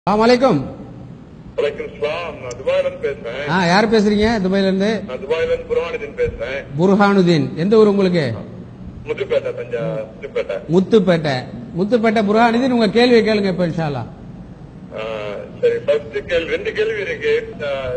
அலைக்கும். வலைக்கும் சலாம். நான் துபாயில இருந்து பேசுறேன். யார் பேசுறீங்க? துபாயில இருந்து. நான் துபாயில இருந்து புர்ஹானுதீன் பேசுறேன். புர்ஹானுதீன். எந்த ஊர் உங்களுக்கு? முத்துப்பேட்டை, முத்துப்பேட்டை. முத்துப்பேட்டை. முத்துப்பேட்டை புர்ஹானுதீன். உங்க கேள்வியை கேளுங்க இப்ப இன்ஷா அல்லாஹ். சரி, ஃபர்ஸ்ட் கேள்வி, ரெண்டு கேள்வி இருக்கு.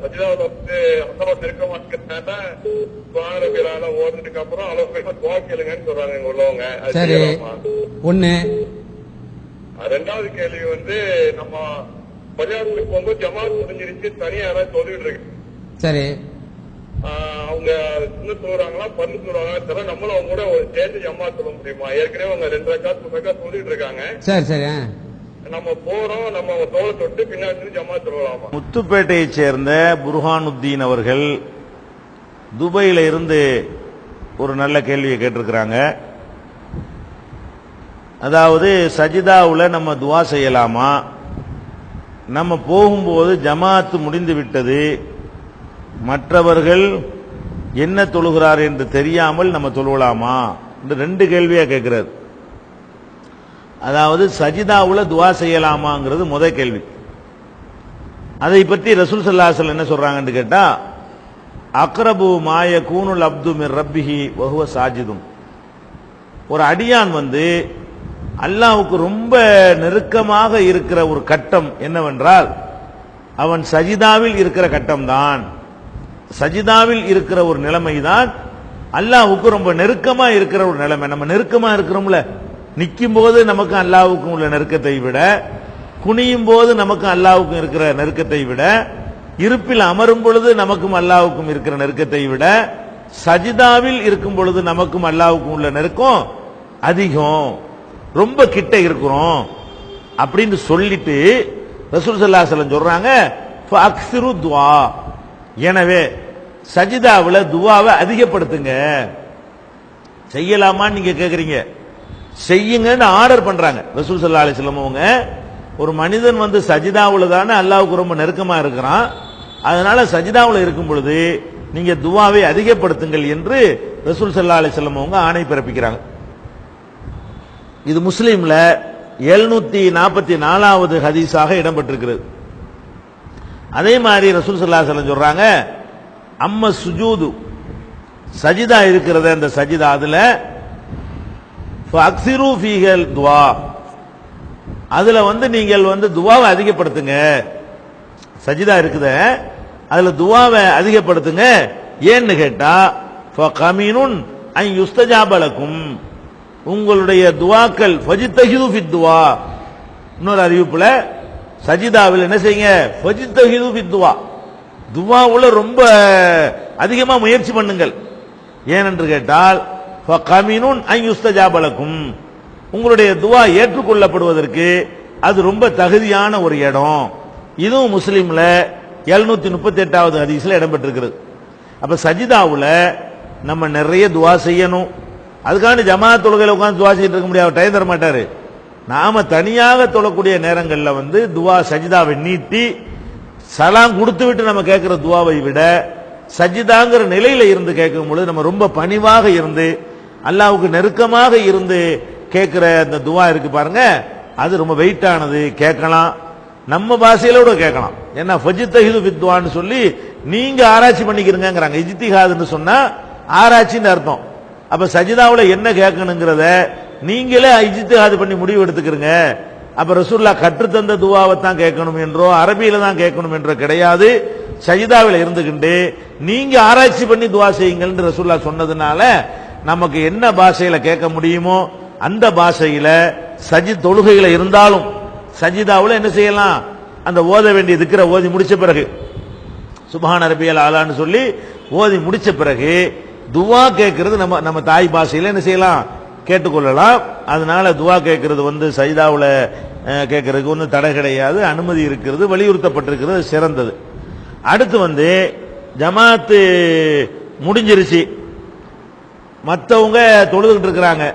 சஜிதாவுல வந்து அல்லாஹ் இருக்க மாட்டேங்கிறதுனால குர்ஆன் ரபிலால ஓடுனதுக்கு அப்புறம் அல்லாஹ் துஆ கேளுங்கன்னு சொல்றாங்க இங்க உள்ளவங்க. சரி, ஒண்ணு. ரெண்டாவது கேள்வி வந்து, நம்ம பள்ளியாசலுக்கு போகும்போது ஜமாத் முடிஞ்சிருச்சு, தனியா யாராவது சொல்லிட்டு இருக்கு. சரி, அவங்க சின்ன சொல்றாங்களா பண்ணு சொல்றாங்களா, நம்மளும் அவங்க கூட ஒரு சேர்ந்து ஜமாத் சொல்ல முடியுமா? ஏற்கனவே அவங்க 2 ரக்காத் சொல்லிட்டு இருக்காங்க. சரி சரி. நம்ம போறோம், நம்ம தோலை தொட்டு பின்னாடி ஜமாத் சொல்லலாமா? முத்துப்பேட்டையை சேர்ந்த புர்ஹானுத்தீன் அவர்கள் துபாயில இருந்து ஒரு நல்ல கேள்வியை கேட்டிருக்கிறாங்க. அதாவது சஜிதாவுல நம்ம துவா செய்யலாமா, நம்ம போகும்போது ஜமாத்து முடிந்து விட்டது, மற்றவர்கள் என்ன தொழுகிறார் என்று தெரியாமல் நம்ம தொழுவலாமா இந்த 2 கேள்வியா கேட்கிறார். அதாவது சஜிதாவுல துவா செய்யலாமாங்கிறது முதல் கேள்வி. அதை பற்றி ரசூல் ஸல்லல்லாஹு அலைஹி வஸல்லம் என்ன சொல்றாங்கன்னு கேட்டா, அக்ரபு மாய கூனுல் அப்து மிர் ரப்பிஹி வஹுவ சாஜிதுன். ஒரு அடியான் வந்து அல்லாஹ்வுக்கு ரொம்ப நெருக்கமாக இருக்கிற ஒரு கட்டம் என்னவென்றால் அவன் சஜிதாவில் இருக்கிற கட்டம் தான். சஜிதாவில் இருக்கிற ஒரு நிலைமை தான் அல்லாஹ்வுக்கு ரொம்ப நெருக்கமா இருக்கிற ஒரு நிலைமை. நம்ம நெருக்கமா இருக்கிறோம்ல, நிற்கும் போது நமக்கு அல்லாஹ்வுக்கும் உள்ள நெருக்கத்தை விட, குனியும் போது நமக்கு அல்லாஹ்வுக்கும் இருக்கிற நெருக்கத்தை விட, இருப்பில் அமரும் பொழுது நமக்கும் அல்லாஹ்வுக்கும் இருக்கிற நெருக்கத்தை விட, சஜிதாவில் இருக்கும் பொழுது நமக்கும் அல்லாஹ்வுக்கும் உள்ள நெருக்கம் அதிகம், ரொம்ப கிட்ட இருக்கிறோம் அப்படின்னு சொல்லிட்டு ரசூல் ஸல்லல்லாஹு அலைஹி வஸல்லம் சொல்றாங்க, ஃபஅக்ஸிரு துஆ. எனவே சஜிதாவுல துஆவை அதிகப்படுத்துங்க. செய்யலாமான்னு நீங்க கேக்குறீங்க, செய்யுங்கன்னு ஆர்டர் பண்றாங்க ரசூல் ஸல்லல்லாஹு அலைஹி வஸல்லம். அவங்க ஒரு மனிதன் வந்து சஜிதாவுல தானே அல்லாஹ்வுக்கு ரொம்ப நெருக்கமா இருக்கிறான், அதனால சஜிதாவுல இருக்கும் பொழுது நீங்க துஆவை அதிகப்படுத்துங்கள் என்று ரசூல் ஸல்லல்லாஹு அலைஹி வஸல்லம் அவங்க ஆணை பிறப்பிக்கிறாங்க. இது முஸ்லிம்ல 744வது ஹதீஸாக இடம்பெற்றிருக்கிறது. அதே மாதிரி ரசூல் ஸல்லல்லாஹு அலைஹி வஸல்லம் சொல்றாங்க, அம்ம சுஜூது, சஜிதா இருக்கிறது அந்த சஜிதா, அதுல ஃபஅக்ஸிரு ஃபீஹல் துஆ, அதுல வந்து நீங்கள் வந்து துஆவை அதிகப்படுத்துங்க. சஜிதா இருக்குது, அதுல துஆவை அதிகப்படுத்துங்க. ஏன்னு கேட்டா ஃபகமினுன் அன் யுஸ்தஜாப லக்கும், உங்களுடைய துஆக்கள் ஃபஜ்தஹிது ஃபித் துஆ. இன்னொரு அறிவிப்புல சஜிதாவில் என்ன செய்யுங்க, ஃபஜ்தஹிது ஃபித் துஆ, துஆவுல ரொம்ப அதிகமா முயற்சி பண்ணுங்கள். ஏனென்று கேட்டால் ஃபகமினுன் அன் யுஸ்தஜாப லக்கும், உங்களுடைய துஆ ஏற்றுக்கொள்ளப்படுவதற்கு அது ரொம்ப தகுதியான ஒரு இடம். இதுவும் முஸ்லிம்ல 738வது ஹதீஸ்ல இடம்பெற்றிருக்கிறது. அப்ப சஜிதாவுல நம்ம நிறைய துஆ செய்யணும். அதுக்காண்டி ஜமாத் தொழுகையில உட்கார்ந்து துஆ செய்யிட்டு இருக்க முடியாது, டைம் தர மாட்டாரு. நாம தனியாக தொழக்கூடிய நேரங்களில் வந்து துஆ சஜிதாவை நீட்டி சலாம் கொடுத்து விட்டு நம்ம கேட்கிற துஆவை விட சஜிதாங்கிற நிலையில இருந்து கேட்கும் பொழுது நம்ம ரொம்ப பணிவாக இருந்து அல்லாஹ்வுக்கு நெருக்கமாக இருந்து கேட்கிற அந்த துஆ இருக்கு பாருங்க, அது ரொம்ப வெயிட்டானது. கேட்கலாம், நம்ம பாஷையிலோட கேட்கலாம். ஏன்னா ஃபஜ்தஹிது ஃபித் துஆன்னு சொல்லி நீங்க ஆராய்ச்சி பண்ணிக்கிறீங்கங்கறாங்க. இஜ்திஹாத்னு சொன்னா ஆராய்ச்சின்னு அர்த்தம். அப்ப சஜிதாவுல என்ன கேட்கணுங்கிறத நீங்களே இஜ்திஹாத் பண்ணி முடிவு எடுத்துக்கிறீங்க. அப்ப ரசூலுல்லாஹ் கற்றுத்தந்த துஆவை தான் கேட்கணும் என்றோ அரபியில தான் கேட்கணும் என்றோ கிடையாது. சஜிதாவில் இருந்துகிட்டு நீங்க ஆராய்ச்சி பண்ணி துஆ செய்யுங்கள்னு ரசூலுல்லாஹ் சொன்னதுனால நமக்கு என்ன பாஷையில கேட்க முடியுமோ அந்த பாஷையில தொழுகையில இருந்தாலும் சஜிதாவுல என்ன செய்யலாம், அந்த ஓத வேண்டிய திக்ர ஓதி முடிச்ச பிறகு சுப்ஹான ரப்பியல் ஆலான்னு சொல்லி ஓதி முடிச்ச பிறகு துஆ கேட்கிறது நம்ம தாய் பாஷையில என்ன செய்யலாம், கேட்டுக்கொள்ளலாம். அதனால துஆ கேட்கிறது வந்து சஜிதாவுல கேட்கறதுக்கு ஒன்றும் தடை கிடையாது, அனுமதி இருக்கிறது, வலியுறுத்தப்பட்டிருக்கிறது, சிறந்தது. அடுத்து வந்து ஜமாத்து முடிஞ்சிருச்சு, மற்றவங்க தொழுதுகிட்டு இருக்கிறாங்க,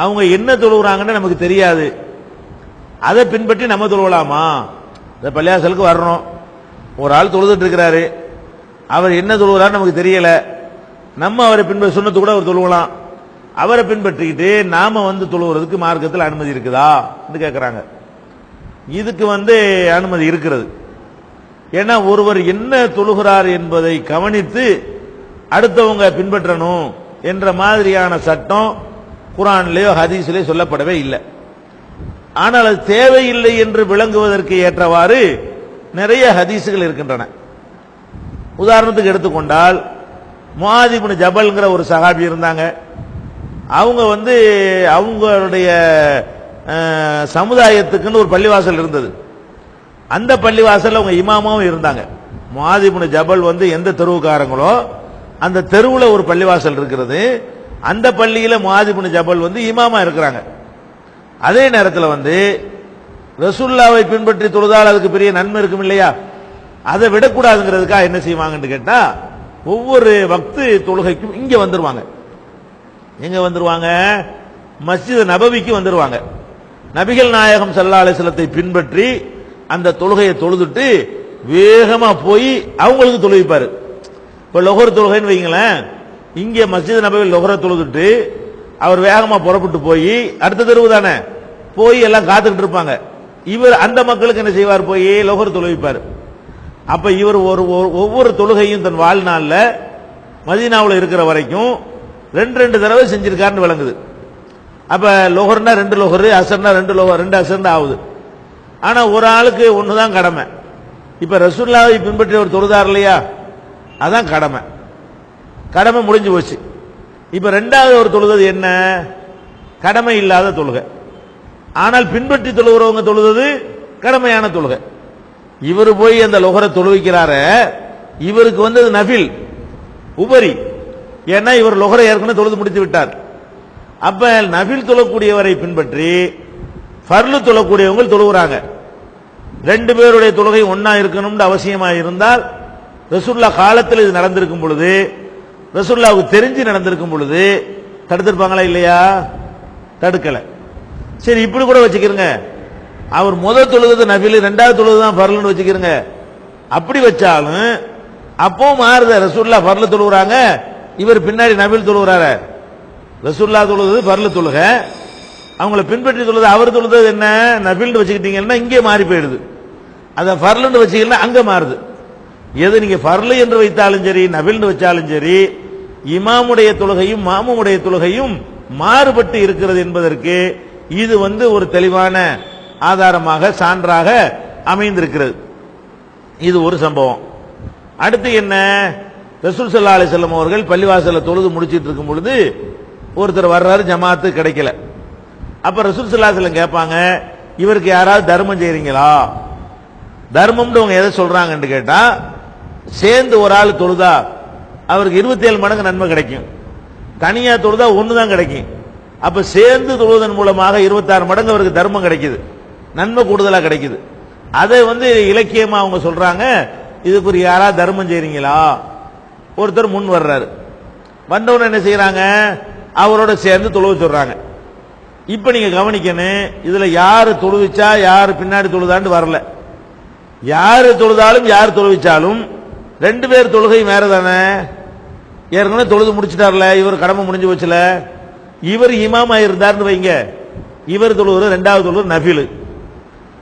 அவங்க என்ன தொழுகிறாங்கன்னு நமக்கு தெரியாது, அதை பின்பற்றி நம்ம தொழுவலாமா? இந்த பள்ளியாசலுக்கு வர்றோம், ஒரு ஆள் தொழுதுட்டு இருக்கிறாரு, அவர் என்ன தொழுகிறாரு நமக்கு தெரியல, நம்ம அவரை பின்பற்ற சுன்னத்து கூட அவர் தொழுவலாம், அவரை பின்பற்றிக்கிட்டு நாம வந்து தொழுகிறதுக்கு மார்க்கத்தில் அனுமதி இருக்குதா என்று கேட்கிறாங்க. இதுக்கு அனுமதி இருக்கிறது. ஏன்னா ஒருவர் என்ன தொழுகிறார் என்பதை கவனித்து அடுத்தவங்க பின்பற்றணும் என்ற மாதிரியான சட்டம் குர்ஆன்லயோ ஹதீஸிலே சொல்லப்படவே இல்லை. ஆனால் அது தேவையில்லை என்று விளங்குவதற்கு ஏற்றவாறு நிறைய ஹதீஸுகள் இருக்கின்றன. உதாரணத்துக்கு எடுத்துக்கொண்டால் முஆத் இப்னு ஜபல்ங்கிற ஒரு சஹாபி இருந்தாங்க. அவங்க அவங்களுடைய சமுதாயத்துக்குன்னு ஒரு பள்ளிவாசல் இருந்தது. அந்த பள்ளிவாசல் அவங்க இமாமாவும் இருந்தாங்க. முஆத் இப்னு ஜபல் எந்த தெருவுக்காரங்களோ அந்த தெருவில் ஒரு பள்ளிவாசல் இருக்கிறது. அந்த பள்ளியில முஆத் இப்னு ஜபல் இமாமா இருக்கிறாங்க. அதே நேரத்தில் ரசூலுல்லாவை பின்பற்றி தொழுதால் அதுக்கு பெரிய நன்மை இருக்கும் இல்லையா? அதை விடக்கூடாதுங்கிறதுக்காக என்ன செய்வாங்கன்னு கேட்டா, ஒவ்வொரு வக்து தொழுகைக்கும் இங்க வந்துருவாங்க. எங்க வந்துருவாங்க? மஸ்ஜித் நபவிக்கு வந்துருவாங்க. நபிகள் நாயகம் ஸல்லல்லாஹு அலைஹி வஸல்லத்தை பின்பற்றி அந்த தொழுகையை தொழுதுட்டு வேகமா போய் அவங்களுக்கு தொழுவிப்பாரு. இப்ப லொஹர் தொழுகைன்னு வைங்களேன், இங்கே மஸ்ஜித் நபவியில் லொஹரை தொழுதுட்டு அவர் வேகமா புறப்பட்டு போய் அடுத்த தெருவு தானே போய் எல்லாம் காத்துக்கிட்டு இருப்பாங்க. இவர் அந்த மக்களுக்கு என்ன செய்வார்? போய் லொஹர் தொழுவிப்பார். அப்ப இவர் ஒவ்வொரு தொழுகையும் தன் வாழ்நாள்ல மதீனாவில் இருக்கிற வரைக்கும் ரெண்டு தடவை செஞ்சிருக்காருன்னு விளங்குது. அப்ப லொஹர்னா 2 லொஹர், அசர்னா 2 லொஹர், 2 அசர்னா ஆகுது. ஆனா ஒரு ஆளுக்கு ஒண்ணுதான் கடமை. இப்ப ரசூலுல்லாவை பின்பற்றி ஒரு தொழுதார் இல்லையா, அதான் கடமை. கடமை முடிஞ்சு போச்சு. இப்ப ரெண்டாவது ஒரு தொழுது என்ன? கடமை இல்லாத தொழுகை. ஆனால் பின்பற்றி தொழுகிறவங்க தொழுது கடமையான தொழுகை. இவர் போய் அந்த லொஹரை தொழுவிக்கிறாரு, இவருக்கு அது நஃபில் உபரி. ஏன்னா இவர் லொஹரை ஏற்கனவே தொழுது முடித்து விட்டார். அப்ப நஃபில் தொழக்கூடியவரை பின்பற்றி ஃபர்லு தொழக்கூடியவங்க தொழுகிறாங்க. 2 பேருடைய தொழுகை ஒன்னா இருக்கணும்னு அவசியமா இருந்தால் ரசூலுல்லாஹ் காலத்தில் இது நடந்திருக்கும் பொழுது, ரசூலுல்லாஹ்வுக்கு தெரிஞ்சு நடந்திருக்கும் பொழுது தடுத்திருப்பாங்களா இல்லையா? தடுக்கல. சரி, இப்படி கூட வச்சுக்கிறங்க, அவர் முதல் தொழுது நஃபில், 2வது தொழுது தான் ஃபர்லுன்னு வச்சுக்கிறங்க. அப்படி வச்சாலும் அப்போ மாறுத. ரசூலுல்லாஹ் ஃபர்லு தொழுகிறாங்க, இவர் பின்னாடி நஃபில் தொழுகிறாரு. ரசூலுல்லாஹ் தொழுது ஃபர்லு தொழுக, அவங்கள பின்பற்றி தொழுது அவர் தொழுது என்ன நஃபில்னு வச்சுக்கிட்டீங்கன்னா இங்கே மாறி போயிடுது. அதை ஃபர்லுன்னு வச்சுக்கிட்டா அங்க மாறுது. எது நீங்க ஃபர்லு என்று வைத்தாலும் சரி, நஃபில்னு வச்சாலும் சரி, இமாமுடைய தொழுகையும் மாமுடைய தொழுகையும் மாறுபட்டு இருக்கிறது என்பதற்கு இது ஒரு தெளிவான ஆதாரமாக சான்றாக அமைந்திருக்கிறது. இது ஒரு சம்பவம். அடுத்து என்ன? ரசூல் ஸல்லல்லாஹு அலைஹி வஸல்லம் அவர்கள் பள்ளிவாசல்ல தொழுது முடிச்சிட்டு இருக்கும் பொழுது ஒருத்தர் வர்றாரு, ஜமாத்து கிடைக்கல. அப்ப ரசூல் ஸல்லல்லாஹு அலைஹி வஸல்லம் கேட்பாங்க, இவருக்கு யாராவது தர்மம் செய்றீங்களா? தர்மம்னு அவங்க எதை சொல்றாங்கன்னு கேட்டா, சேர்ந்து ஒரு ஆள் தொழுதா அவருக்கு 27 மடங்கு நன்மை கிடைக்கும், தனியா தொழுதா 1 தான் கிடைக்கும். அப்ப சேர்ந்து தொழுவதன் மூலமாக 26 மடங்கு அவருக்கு தர்மம் கிடைக்குது, நன்மை கூடுதலா கிடைக்குது. அதை இலக்கியமா அவங்க சொல்றாங்க. இதுக்கு ஒரு யாரா தர்மம் செய்றீங்களா? ஒருத்தர் முன் வர்றாரு. வந்தவன என்ன செய்யறாங்க? அவரோட சேர்ந்து தொழுவ சொல்றாங்க. இப்ப நீங்க கவனிக்கணும், இதுல யாரு தொழுவிச்சா யாரு பின்னாடி தொழுதான்னு வரல. யாரு தொழுதாலும் யார் தொழுவிச்சாலும் 2 பேர் தொழுகை வேற தானே. ஏற்கனவே தொழுது முடிச்சுட்டார்ல, இவர் கடமை முடிஞ்சு வச்சுல. இவர் இமாமா இருந்தார்னு வைங்க, இவர் தொழுகிற 2வது தொழுகிற நஃபில்.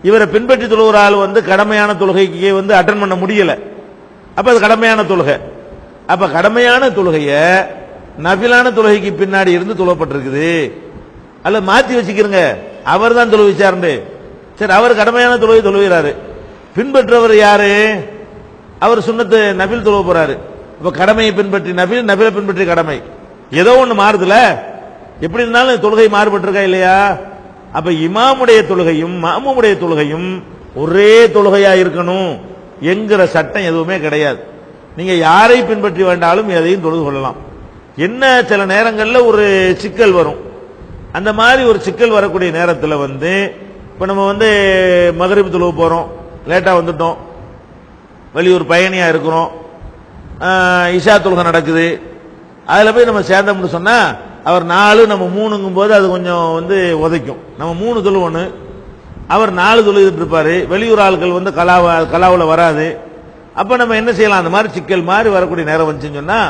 இவரை பின்பற்றி தொழுகிற ஆள் கடமையான தொழுகைக்கு அட்டன் பண்ண முடியல. அப்ப அது கடமையான தொழுகை. அப்ப கடமையான தொழுகைய நஃபிலான தொழுகைக்கு பின்னாடி இருந்து தொழப்பட்டிருக்குது. அல்ல மாத்தி வச்சுக்கிறங்க, அவர் தான் தொழுவிச்சாரு. சரி, அவர் கடமையான தொழுகை தொழுகிறாரு. பின்பற்றவர் யாரு? அவர் சுன்னத்து நஃபில் தொழுவ போறாரு. இப்ப கடமையை பின்பற்றி நஃபில், நஃபிலை பின்பற்றி கடமை, ஏதோ ஒண்ணு மாறுதுல. எப்படி இருந்தாலும் தொழுகை மாறுபட்டிருக்கா இல்லையா? அப்ப இமாமுடைய தொழுகையும் மாமுடைய தொழுகையும் ஒரே தொழுகையா இருக்கணும் என்கிற சட்டம் எதுவுமே கிடையாது. நீங்க யாரை பின்பற்றி வேண்டாலும் எதையும் தொழுது கொள்ளலாம். என்ன சில நேரங்கள்ல ஒரு சிக்கல் வரும். அந்த மாதிரி ஒரு சிக்கல் வரக்கூடிய நேரத்தில் இப்ப நம்ம மகரிப் தொழுவ போறோம், லேட்டா வந்துட்டோம், வெளியூர் பயணியா இருக்கிறோம், இஷா தொழுகை நடக்குது, அதுல போய் நம்ம சேர்ந்தோம்னு சொன்னா அவர் 4 நம்ம 3ங்கும் போது அது கொஞ்சம் உதைக்கும். நம்ம 3 தொழுவணும், அவர் 4 தொழுகிட்டு இருப்பாரு. வெளியூர் ஆட்கள் கலாவுல வராது. அப்ப நம்ம என்ன செய்யலாம்? அந்த மாதிரி சிக்கல் மாதிரி வரக்கூடிய நேரம் வந்துச்சுன்னு சொன்னா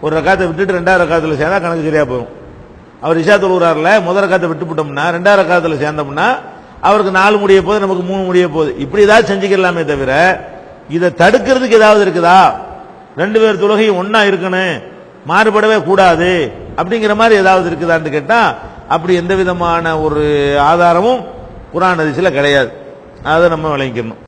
ஒரு ரக்காத்தை விட்டுட்டு 2வது ரக்காத்துல சேர்ந்தா கணக்கு சரியா போகும். அவர் இஷா தொழுகிறார்ல, முதல் ரக்காத்தை விட்டு விட்டோம்னா 2வது ரக்காத்துல சேர்ந்தோம்னா அவருக்கு 4 முடிய போகுது, நமக்கு 3 முடிய போகுது, இப்படி ஏதாவது செஞ்சுக்கலாமே தவிர இதை தடுக்கிறதுக்கு ஏதாவது இருக்குதா? 2 பேர் தொழுகையும் ஒன்னா இருக்கணும், மாறுபடவே கூடாது அப்படிங்கிற மாதிரி ஏதாவது இருக்குதான்னு கேட்டா அப்படி எந்த விதமான ஒரு ஆதாரமும் குர்ஆன் ஹதீஸ்ல கிடையாது. அதை நம்ம விளங்கிக்கணும்.